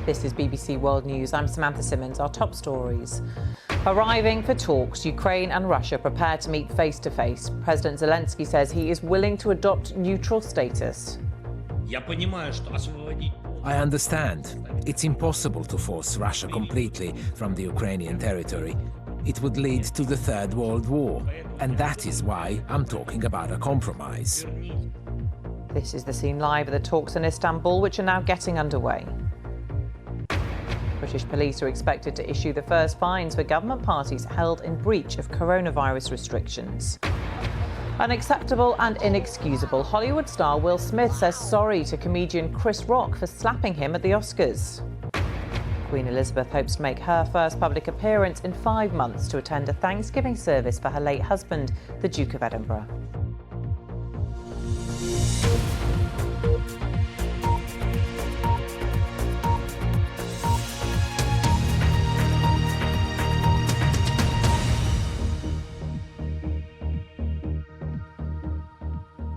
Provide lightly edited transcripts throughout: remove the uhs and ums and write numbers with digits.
This is BBC World News. I'm Samantha Simmons. Our top stories. Arriving for talks, Ukraine and Russia prepare to meet face-to-face. President Zelensky says he is willing to adopt neutral status. I understand. It's impossible to force Russia completely from the Ukrainian territory. It would lead to the Third World War, and that is why I'm talking about a compromise. This is the scene live at the talks in Istanbul, which are now getting underway. British police are expected to issue the first fines for government parties held in breach of coronavirus restrictions. Unacceptable and inexcusable. Hollywood star Will Smith says sorry to comedian Chris Rock for slapping him at the Oscars. Queen Elizabeth hopes to make her first public appearance in 5 months to attend a Thanksgiving service for her late husband, the Duke of Edinburgh.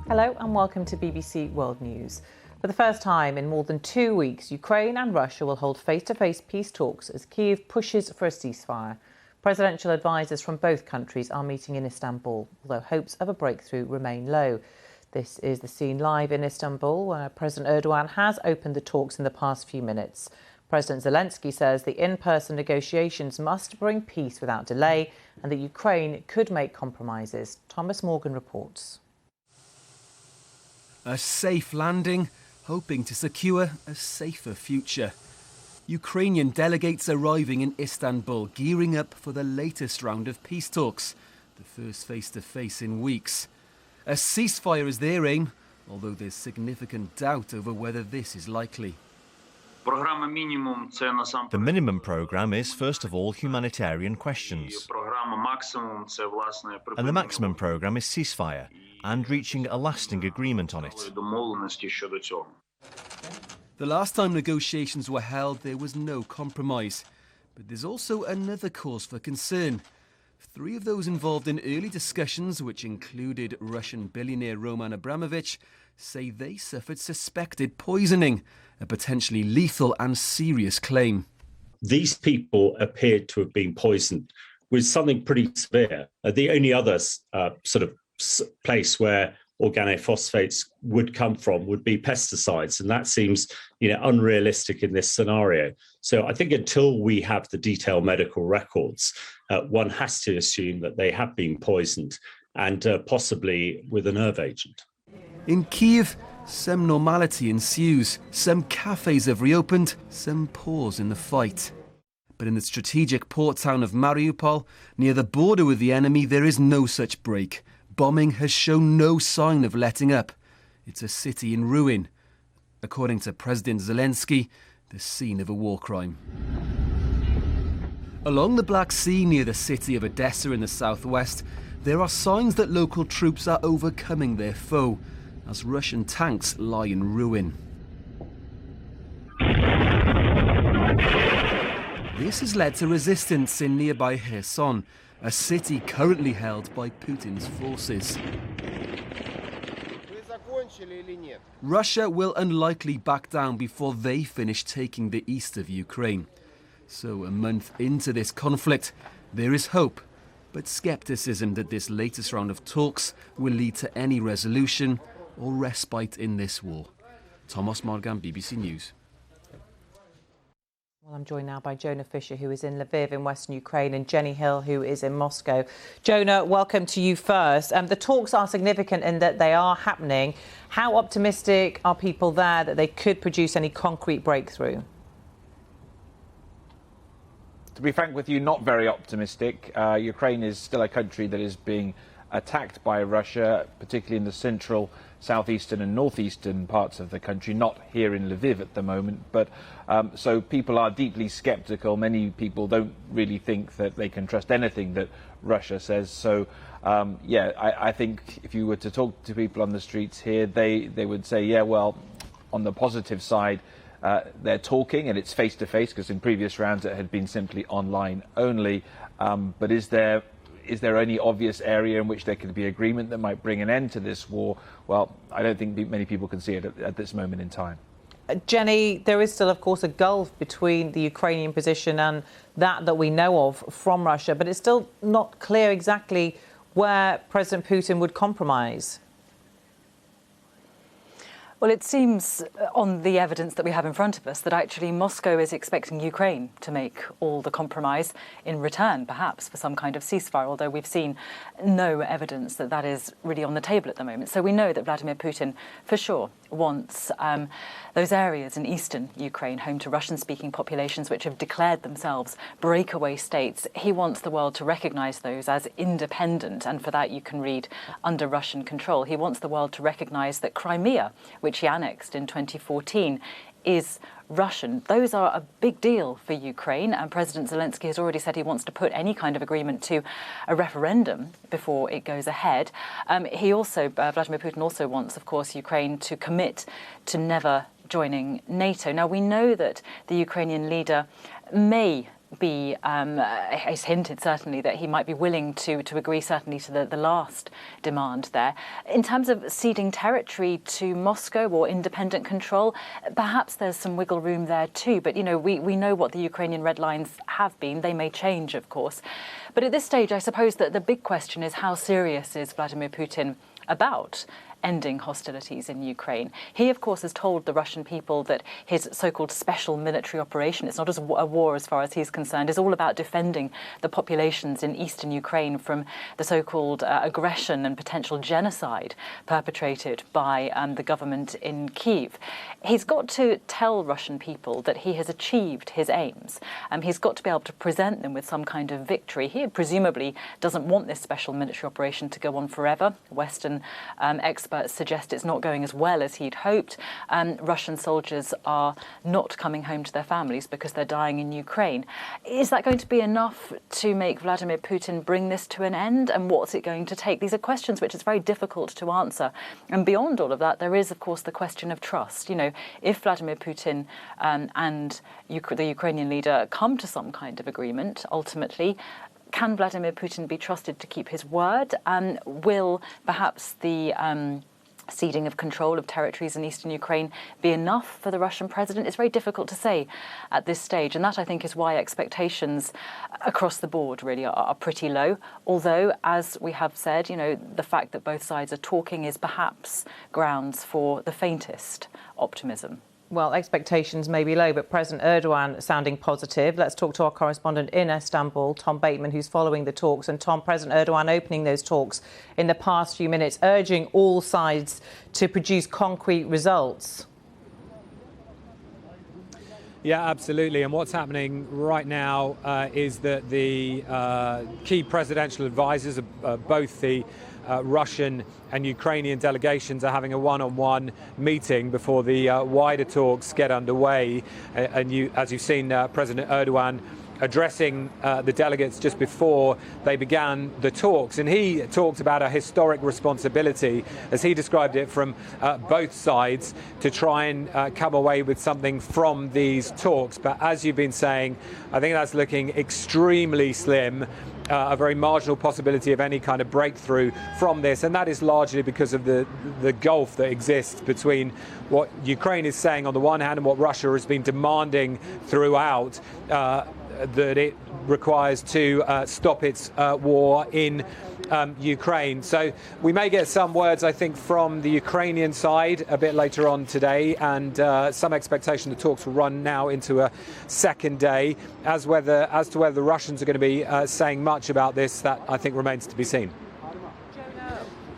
Hello and welcome to BBC World News. For the first time in more than 2 weeks, Ukraine and Russia will hold face-to-face peace talks as Kyiv pushes for a ceasefire. Presidential advisers from both countries are meeting in Istanbul, although hopes of a breakthrough remain low. This is the scene live in Istanbul, where President Erdogan has opened the talks in the past few minutes. President Zelensky says the in-person negotiations must bring peace without delay and that Ukraine could make compromises. Thomas Morgan reports. A safe landing, hoping to secure a safer future. Ukrainian delegates arriving in Istanbul, gearing up for the latest round of peace talks, the first face-to-face in weeks. A ceasefire is their aim, although there's significant doubt over whether this is likely. The minimum programme is, first of all, humanitarian questions. And the maximum programme is ceasefire and reaching a lasting agreement on it. The last time negotiations were held, there was no compromise. But there's also another cause for concern. 3 of those involved in early discussions, which included Russian billionaire Roman Abramovich, say they suffered suspected poisoning, a potentially lethal and serious claim. These people appeared to have been poisoned with something pretty severe. The only other place where organophosphates would come from would be pesticides, and that seems, unrealistic in this scenario. So I think until we have the detailed medical records, one has to assume that they have been poisoned and possibly with a nerve agent. In Kyiv, some normality ensues. Some cafes have reopened, some pause in the fight. But in the strategic port town of Mariupol, near the border with the enemy, there is no such break. Bombing has shown no sign of letting up. It's a city in ruin. According to President Zelensky, the scene of a war crime. Along the Black Sea near the city of Odessa in the southwest, there are signs that local troops are overcoming their foe, as Russian tanks lie in ruin. This has led to resistance in nearby Kherson, a city currently held by Putin's forces. Russia will unlikely back down before they finish taking the east of Ukraine. So a month into this conflict, there is hope, but skepticism that this latest round of talks will lead to any resolution or respite in this war. Thomas Morgan, BBC News. Well, I'm joined now by Jonah Fisher, who is in Lviv in western Ukraine, and Jenny Hill, who is in Moscow. Jonah, welcome to you first. The talks are significant in that they are happening. How optimistic are people there that they could produce any concrete breakthrough? To be frank with you, not very optimistic. Ukraine is still a country that is being attacked by Russia, particularly in the central, southeastern and northeastern parts of the country, not here in Lviv at the moment. But so people are deeply sceptical. Many people don't really think that they can trust anything that Russia says. So, I think if you were to talk to people on the streets here, they would say, yeah, well, on the positive side, they're talking and it's face-to-face, because in previous rounds it had been simply online only. But is there any obvious area in which there could be agreement that might bring an end to this war? Well, I don't think many people can see it at this moment in time. Jenny, there is still, of course, a gulf between the Ukrainian position and that we know of from Russia, but it's still not clear exactly where President Putin would compromise. Well, it seems on the evidence that we have in front of us that actually Moscow is expecting Ukraine to make all the compromise in return, perhaps, for some kind of ceasefire, although we've seen no evidence that that is really on the table at the moment. So we know that Vladimir Putin, for sure, wants those areas in eastern Ukraine, home to Russian-speaking populations which have declared themselves breakaway states. He wants the world to recognise those as independent, and for that you can read under Russian control. He wants the world to recognise that Crimea, which he annexed in 2014, is Russian. Those are a big deal for Ukraine, and President Zelensky has already said he wants to put any kind of agreement to a referendum before it goes ahead. Vladimir Putin also wants, of course, Ukraine to commit to never joining NATO. Now, we know that the Ukrainian leader may be, he's hinted certainly that he might be willing to agree certainly to the last demand there. In terms of ceding territory to Moscow or independent control, perhaps there's some wiggle room there too. But, you know, we know what the Ukrainian red lines have been. They may change, of course. But at this stage, I suppose that the big question is how serious is Vladimir Putin about ending hostilities in Ukraine. He, of course, has told the Russian people that his so-called special military operation, it's not a war as far as he's concerned, is all about defending the populations in eastern Ukraine from the so-called aggression and potential genocide perpetrated by the government in Kyiv. He's got to tell Russian people that he has achieved his aims. He's got to be able to present them with some kind of victory. He presumably doesn't want this special military operation to go on forever. Western experts suggest it's not going as well as he'd hoped. Russian soldiers are not coming home to their families because they're dying in Ukraine. Is that going to be enough to make Vladimir Putin bring this to an end? And what's it going to take? These are questions which is very difficult to answer. And beyond all of that, there is, of course, the question of trust. You know, if Vladimir Putin and the Ukrainian leader come to some kind of agreement, ultimately, can Vladimir Putin be trusted to keep his word? And will perhaps the ceding of control of territories in eastern Ukraine be enough for the Russian president? It's very difficult to say at this stage. And that, I think, is why expectations across the board really are pretty low. Although, as we have said, you know, the fact that both sides are talking is perhaps grounds for the faintest optimism. Well, expectations may be low, but President Erdogan sounding positive. Let's talk to our correspondent in Istanbul, Tom Bateman, who's following the talks. And Tom, President Erdogan opening those talks in the past few minutes, urging all sides to produce concrete results. Yeah, absolutely. And what's happening right now is that the key presidential advisors, both the Russian and Ukrainian delegations, are having a one-on-one meeting before the wider talks get underway. And as you've seen, President Erdogan addressing the delegates just before they began the talks. And he talked about a historic responsibility, as he described it, from both sides to try and come away with something from these talks. But as you've been saying, I think that's looking extremely slim. A very marginal possibility of any kind of breakthrough from this, and that is largely because of the gulf that exists between what Ukraine is saying on the one hand and what Russia has been demanding throughout, that it requires to stop its war in Ukraine. So we may get some words, I think, from the Ukrainian side a bit later on today, and some expectation the talks will run now into a second day. As to whether the Russians are going to be saying much about this, that I think remains to be seen.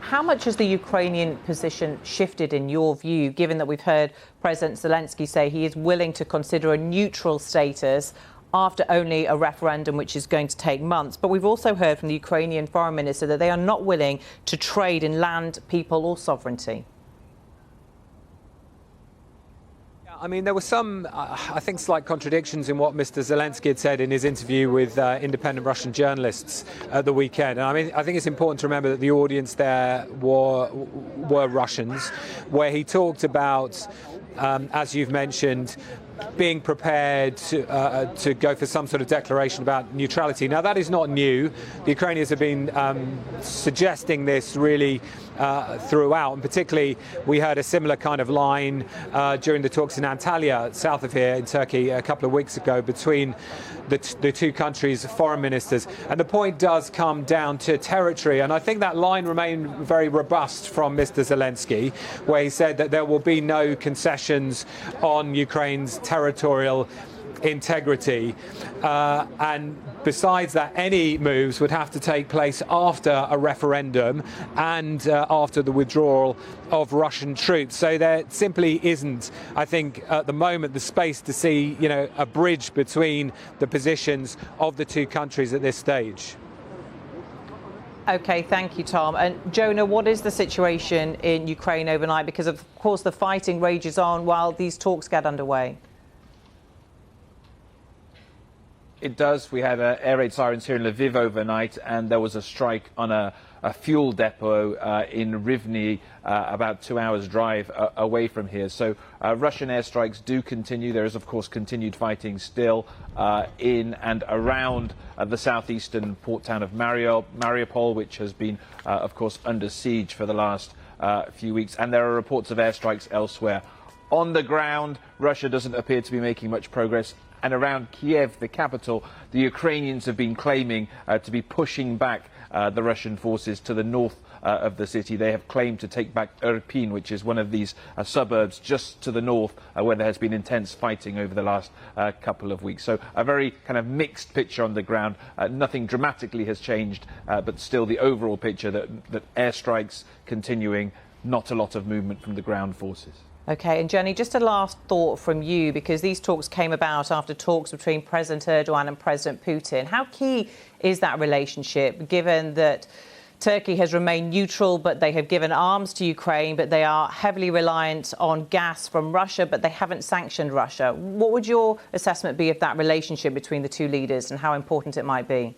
How much has the Ukrainian position shifted in your view, given that we've heard President Zelensky say he is willing to consider a neutral status after only a referendum which is going to take months? But we've also heard from the Ukrainian foreign minister that they are not willing to trade in land, people or sovereignty. I mean, there were some, I think, slight contradictions in what Mr. Zelensky had said in his interview with independent Russian journalists at the weekend. And I mean, I think it's important to remember that the audience there were Russians, where he talked about, as you've mentioned, being prepared to go for some sort of declaration about neutrality. Now, that is not new. The Ukrainians have been suggesting this really throughout, and particularly we heard a similar kind of line during the talks in Antalya, south of here in Turkey, a couple of weeks ago between the two countries' foreign ministers. And the point does come down to territory, and I think that line remained very robust from Mr. Zelensky, where he said that there will be no concessions on Ukraine's territorial integrity, and besides that, any moves would have to take place after a referendum and after the withdrawal of Russian troops. So there simply isn't, I think, at the moment, the space to see, a bridge between the positions of the two countries at this stage. OK, thank you, Tom. And Jonah, what is the situation in Ukraine overnight? Because, of course, the fighting rages on while these talks get underway. It does. We had air raid sirens here in Lviv overnight, and there was a strike on a fuel depot in Rivne, about 2 hours' drive away from here. So Russian airstrikes do continue. There is, of course, continued fighting still in and around the southeastern port town of Mariupol, which has been, of course, under siege for the last few weeks. And there are reports of airstrikes elsewhere. On the ground, Russia doesn't appear to be making much progress. And around Kiev, the capital, the Ukrainians have been claiming to be pushing back the Russian forces to the north of the city. They have claimed to take back Irpin, which is one of these suburbs just to the north, where there has been intense fighting over the last couple of weeks. So a very kind of mixed picture on the ground. Nothing dramatically has changed, but still the overall picture that airstrikes continuing, not a lot of movement from the ground forces. OK, and Jenny, just a last thought from you, because these talks came about after talks between President Erdogan and President Putin. How key is that relationship, given that Turkey has remained neutral, but they have given arms to Ukraine, but they are heavily reliant on gas from Russia, but they haven't sanctioned Russia? What would your assessment be of that relationship between the two leaders and how important it might be?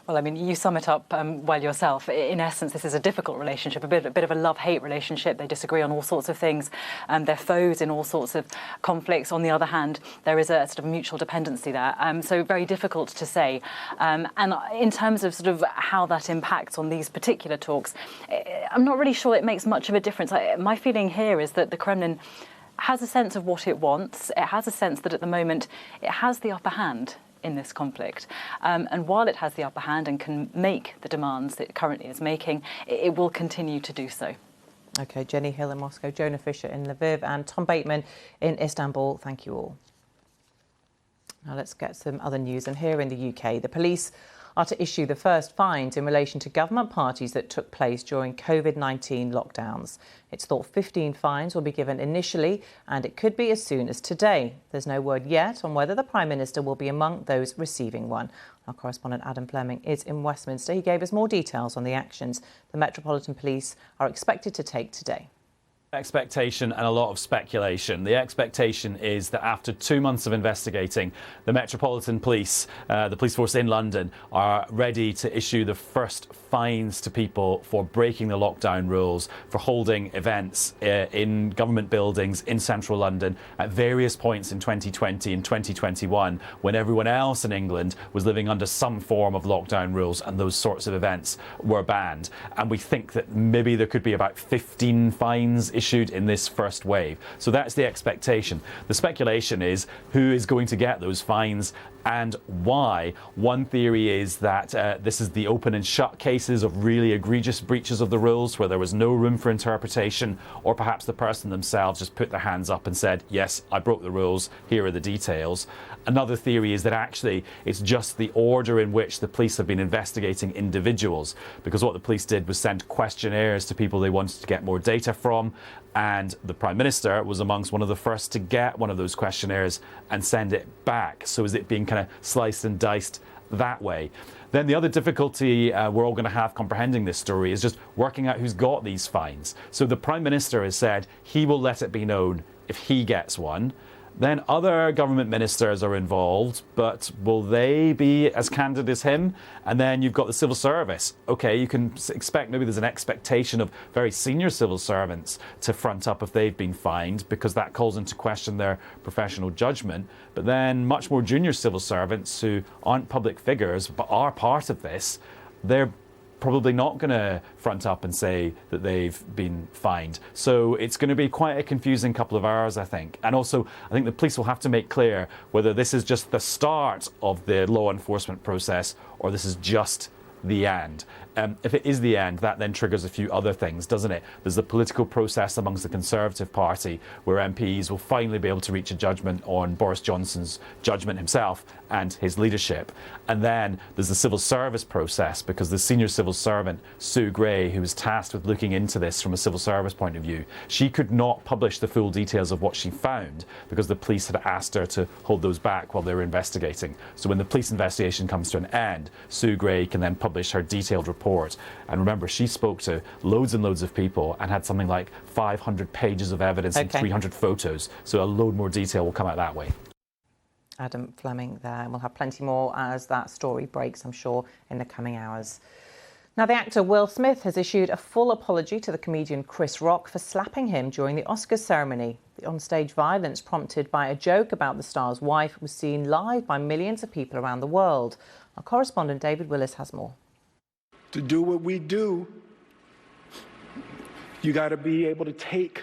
Well, I mean, you sum it up well yourself. In essence, this is a difficult relationship, a bit of a love-hate relationship. They disagree on all sorts of things. They're foes in all sorts of conflicts. On the other hand, there is a sort of mutual dependency there. So very difficult to say. And in terms of sort of how that impacts on these particular talks, I'm not really sure it makes much of a difference. My feeling here is that the Kremlin has a sense of what it wants. It has a sense that at the moment it has the upper hand in this conflict. And while it has the upper hand and can make the demands that it currently is making, it will continue to do so. OK, Jenny Hill in Moscow, Jonah Fisher in Lviv and Tom Bateman in Istanbul. Thank you all. Now let's get some other news. And here in the UK, the police are to issue the first fines in relation to government parties that took place during COVID-19 lockdowns. It's thought 15 fines will be given initially, and it could be as soon as today. There's no word yet on whether the Prime Minister will be among those receiving one. Our correspondent Adam Fleming is in Westminster. He gave us more details on the actions the Metropolitan Police are expected to take today. Expectation and a lot of speculation. The expectation is that after 2 months of investigating, the Metropolitan Police, the police force in London, are ready to issue the first fines to people for breaking the lockdown rules, for holding events in government buildings in central London at various points in 2020 and 2021, when everyone else in England was living under some form of lockdown rules and those sorts of events were banned. And we think that maybe there could be about 15 fines issued in this first wave. So that's the expectation. The speculation is who is going to get those fines and why. One theory is that this is the open and shut cases of really egregious breaches of the rules where there was no room for interpretation, or perhaps the person themselves just put their hands up and said, yes, I broke the rules, here are the details. Another theory is that actually it's just the order in which the police have been investigating individuals, because what the police did was send questionnaires to people they wanted to get more data from, and the Prime Minister was amongst one of the first to get one of those questionnaires and send it back. So is it being kind of sliced and diced that way? Then the other difficulty we're all going to have comprehending this story is just working out who's got these fines. So the Prime Minister has said he will let it be known if he gets one. Then other government ministers are involved, but will they be as candid as him? And then you've got the civil service. OK, you can expect maybe there's an expectation of very senior civil servants to front up if they've been fined, because that calls into question their professional judgment. But then much more junior civil servants who aren't public figures but are part of this, they're probably not going to front up and say that they've been fined. So it's going to be quite a confusing couple of hours, I think. And also, I think the police will have to make clear whether this is just the start of the law enforcement process or this is just the end. If it is the end, that then triggers a few other things, doesn't it? There's the political process amongst the Conservative Party where MPs will finally be able to reach a judgment on Boris Johnson's judgment himself and his leadership. And then there's the civil service process, because the senior civil servant, Sue Gray, who was tasked with looking into this from a civil service point of view, she could not publish the full details of what she found because the police had asked her to hold those back while they were investigating. So when the police investigation comes to an end, Sue Gray can then publish her detailed report. And remember, she spoke to loads and loads of people and had something like 500 pages of evidence and 300 photos. So a load more detail will come out that way. Adam Fleming there, and we'll have plenty more as that story breaks, I'm sure, in the coming hours. Now, the actor Will Smith has issued a full apology to the comedian Chris Rock for slapping him during the Oscars ceremony. The onstage violence prompted by a joke about the star's wife was seen live by millions of people around the world. Our correspondent David Willis has more. To do what we do, you got to be able to take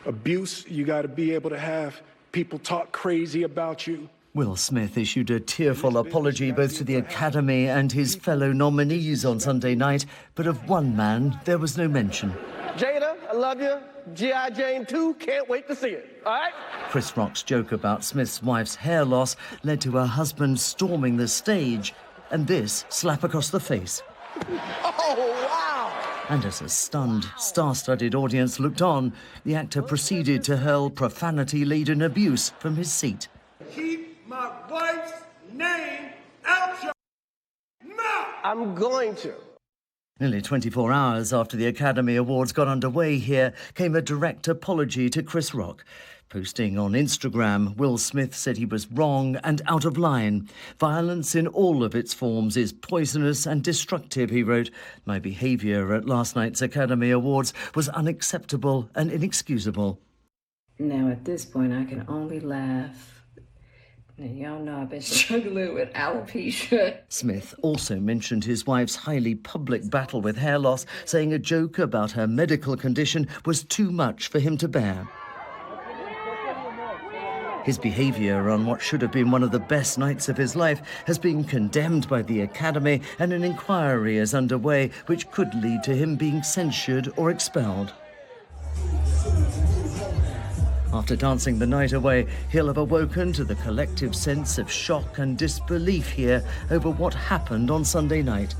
abuse. You got to be able to have people talk crazy about you. Will Smith issued a tearful apology both to the Academy and his fellow nominees on Sunday night, but of one man there was no mention. Jada, I love you. G.I. Jane 2, can't wait to see it, all right? Chris Rock's joke about Smith's wife's hair loss led to her husband storming the stage, and this slap across the face. Oh, wow! And as a stunned, star-studded audience looked on, the actor proceeded to hurl profanity-laden abuse from his seat. Keep my wife's name out your mouth! I'm going to. Nearly 24 hours after the Academy Awards got underway here came a direct apology to Chris Rock. Posting on Instagram, Will Smith said he was wrong and out of line. Violence in all of its forms is poisonous and destructive, he wrote. My behaviour at last night's Academy Awards was unacceptable and inexcusable. Now, at this point, I can only laugh. And y'all know I've been struggling with alopecia. Smith also mentioned his wife's highly public battle with hair loss, saying a joke about her medical condition was too much for him to bear. His behaviour on what should have been one of the best nights of his life has been condemned by the Academy, and an inquiry is underway which could lead to him being censured or expelled. After dancing the night away, he'll have awoken to the collective sense of shock and disbelief here over what happened on Sunday night.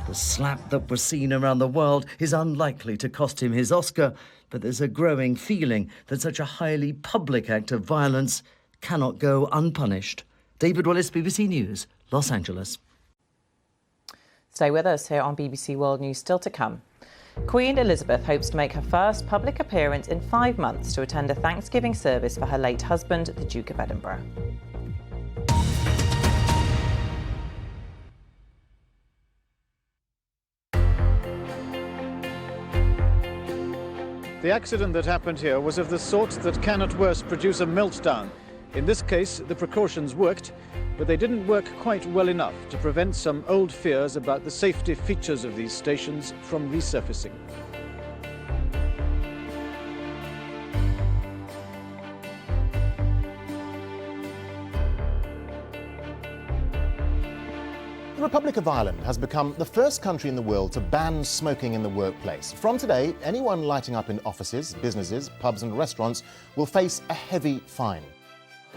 The slap that was seen around the world is unlikely to cost him his Oscar, but there's a growing feeling that such a highly public act of violence cannot go unpunished. David Willis, BBC News, Los Angeles. Stay with us here on BBC World News, still to come. Queen Elizabeth hopes to make her first public appearance in 5 months to attend a Thanksgiving service for her late husband, the Duke of Edinburgh. The accident that happened here was of the sort that can at worst produce a meltdown. In this case, the precautions worked, but they didn't work quite well enough to prevent some old fears about the safety features of these stations from resurfacing. The Republic of Ireland has become the first country in the world to ban smoking in the workplace. From today, anyone lighting up in offices, businesses, pubs and restaurants will face a heavy fine.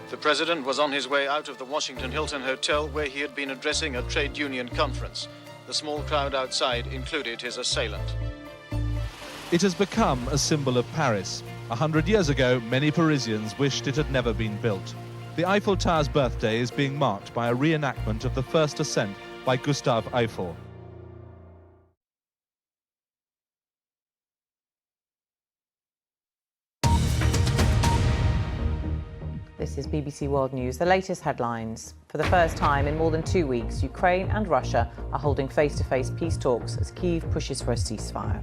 The president was on his way out of the Washington Hilton Hotel where he had been addressing a trade union conference. The small crowd outside included his assailant. It has become a symbol of Paris. 100 years ago, many Parisians wished it had never been built. The Eiffel Tower's birthday is being marked by a reenactment of the first ascent by Gustave Eiffel. This is BBC World News, the latest headlines. For the first time in more than 2 weeks, Ukraine and Russia are holding face-to-face peace talks as Kyiv pushes for a ceasefire.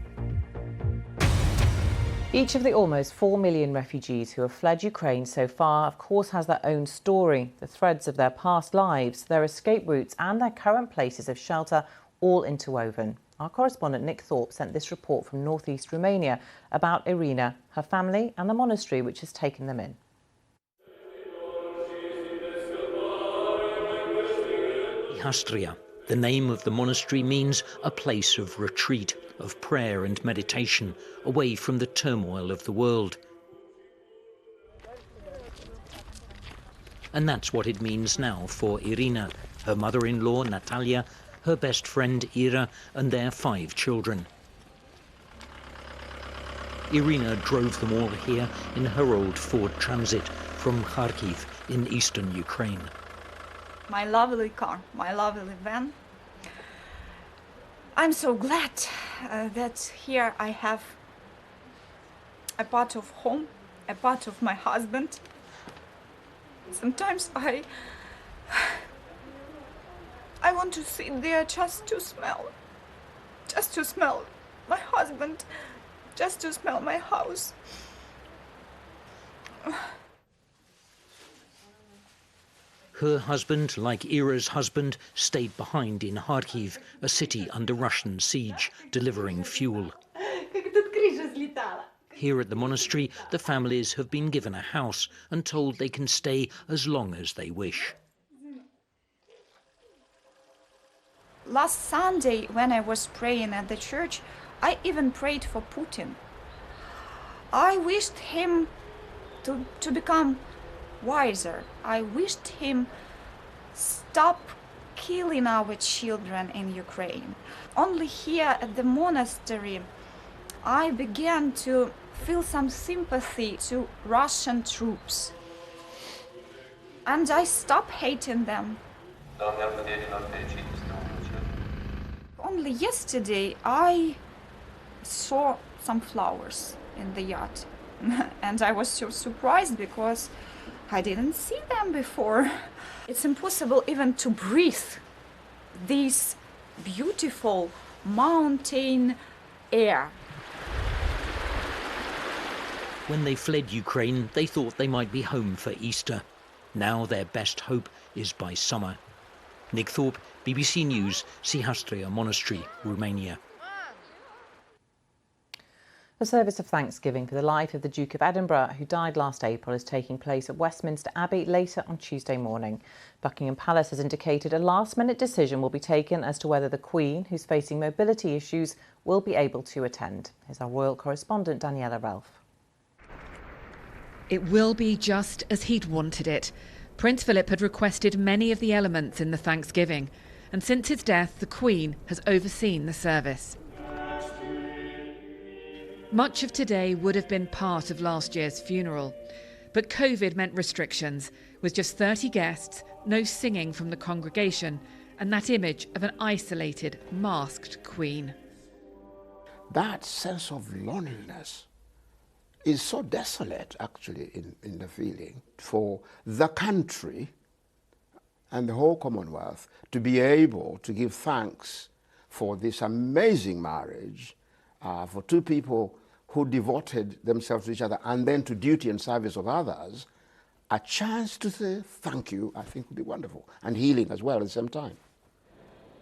Each of the almost 4 million refugees who have fled Ukraine so far, of course, has their own story, the threads of their past lives, their escape routes and their current places of shelter all interwoven. Our correspondent Nick Thorpe sent this report from northeast Romania about Irina, her family and the monastery which has taken them in. Ihastria. The name of the monastery means a place of retreat, of prayer and meditation, away from the turmoil of the world. And that's what it means now for Irina, her mother-in-law Natalia, her best friend Ira and their 5 children. Irina drove them all here in her old Ford Transit from Kharkiv in eastern Ukraine. My lovely car, my lovely van. I'm so glad that here I have a part of home, a part of my husband. Sometimes I want to sit there just to smell my husband, just to smell my house. Her husband, like Ira's husband, stayed behind in Kharkiv, a city under Russian siege, delivering fuel. Here at the monastery, the families have been given a house and told they can stay as long as they wish. Last Sunday, when I was praying at the church, I even prayed for Putin. I wished him to become wiser. I wished him stop killing our children in Ukraine. Only here at the monastery, I began to feel some sympathy to Russian troops. And I stopped hating them. Only yesterday I saw some flowers in the yard and I was so surprised because I didn't see them before. It's impossible even to breathe this beautiful mountain air. When they fled Ukraine, they thought they might be home for Easter. Now their best hope is by summer. Nick Thorpe, BBC News, Ihastria Monastery, Romania. A service of thanksgiving for the life of the Duke of Edinburgh, who died last April, is taking place at Westminster Abbey later on Tuesday morning. Buckingham Palace has indicated a last-minute decision will be taken as to whether the Queen, who's facing mobility issues, will be able to attend. Here's our royal correspondent, Daniela Ralph. It will be just as he'd wanted it. Prince Philip had requested many of the elements in the Thanksgiving, and since his death, the Queen has overseen the service. Much of today would have been part of last year's funeral, but COVID meant restrictions, with just 30 guests, no singing from the congregation, and that image of an isolated, masked Queen. That sense of loneliness is so desolate, actually, in the feeling for the country and the whole Commonwealth to be able to give thanks for this amazing marriage, for two people who devoted themselves to each other and then to duty and service of others. A chance to say thank you, I think, would be wonderful, and healing as well at the same time.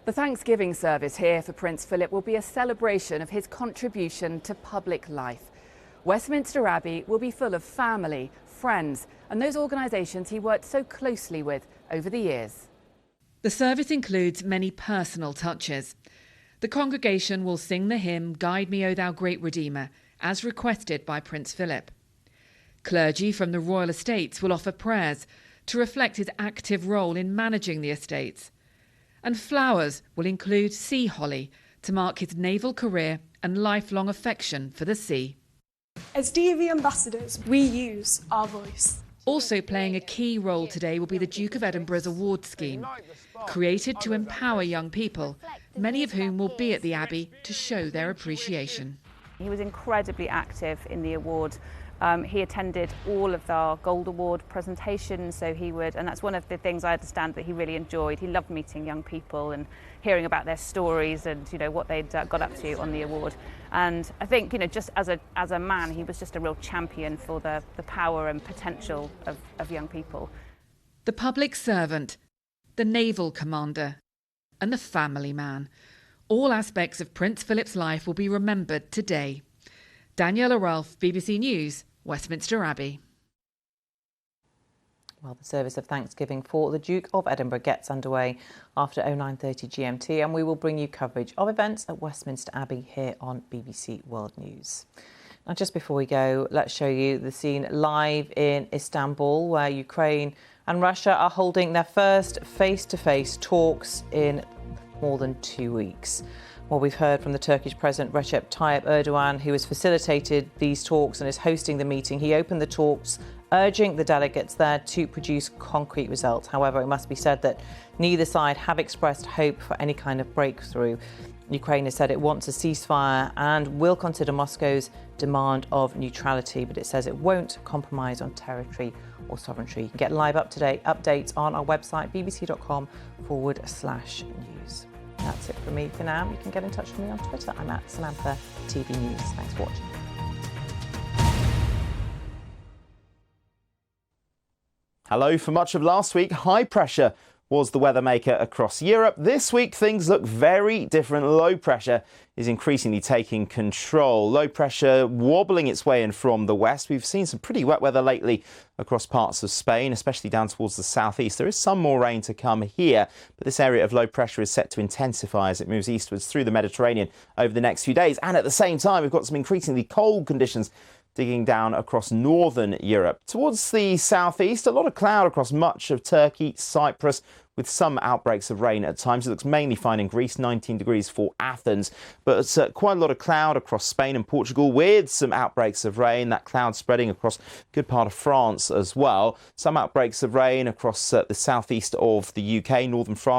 The Thanksgiving service here for Prince Philip will be a celebration of his contribution to public life. Westminster Abbey will be full of family, friends, and those organisations he worked so closely with over the years. The service includes many personal touches. The congregation will sing the hymn, "Guide Me, O Thou Great Redeemer," as requested by Prince Philip. Clergy from the royal estates will offer prayers to reflect his active role in managing the estates. And flowers will include sea holly to mark his naval career and lifelong affection for the sea. As DV ambassadors, we use our voice. Also playing a key role today will be the Duke of Edinburgh's award scheme, created to empower young people, many of whom will be at the Abbey to show their appreciation. He was incredibly active in the award He attended all of our Gold Award presentations, so he would, and that's one of the things I understand that he really enjoyed. He loved meeting young people and hearing about their stories and, you know, what they'd got up to on the award. And I think, you know, just as a man, he was just a real champion for the power and potential of young people. The public servant, the naval commander, and the family man. All aspects of Prince Philip's life will be remembered today. Daniela Ralph, BBC News, Westminster Abbey. Well, the service of Thanksgiving for the Duke of Edinburgh gets underway after 09:30 GMT, and we will bring you coverage of events at Westminster Abbey here on BBC World News. Now, just before we go, let's show you the scene live in Istanbul, where Ukraine and Russia are holding their first face-to-face talks in more than 2 weeks. Well, we've heard from the Turkish President Recep Tayyip Erdogan, who has facilitated these talks and is hosting the meeting. He opened the talks, urging the delegates there to produce concrete results. However, it must be said that neither side have expressed hope for any kind of breakthrough. Ukraine has said it wants a ceasefire and will consider Moscow's demand of neutrality, but it says it won't compromise on territory or sovereignty. You can get live up-to-date updates on our website, bbc.com/news. That's it from me for now. You can get in touch with me on Twitter. I'm at Samantha TV News. Thanks for watching. Hello. For much of last week, high pressure was the weather maker across Europe. This week, things look very different. Low pressure is increasingly taking control. Low pressure wobbling its way in from the west. We've seen some pretty wet weather lately across parts of Spain, especially down towards the southeast. There is some more rain to come here, but this area of low pressure is set to intensify as it moves eastwards through the Mediterranean over the next few days. And at the same time, we've got some increasingly cold conditions digging down across northern Europe. Towards the southeast, a lot of cloud across much of Turkey, Cyprus, with some outbreaks of rain at times. It looks mainly fine in Greece, 19 degrees for Athens, but it's quite a lot of cloud across Spain and Portugal with some outbreaks of rain, that cloud spreading across a good part of France as well. Some outbreaks of rain across the southeast of the UK, northern France.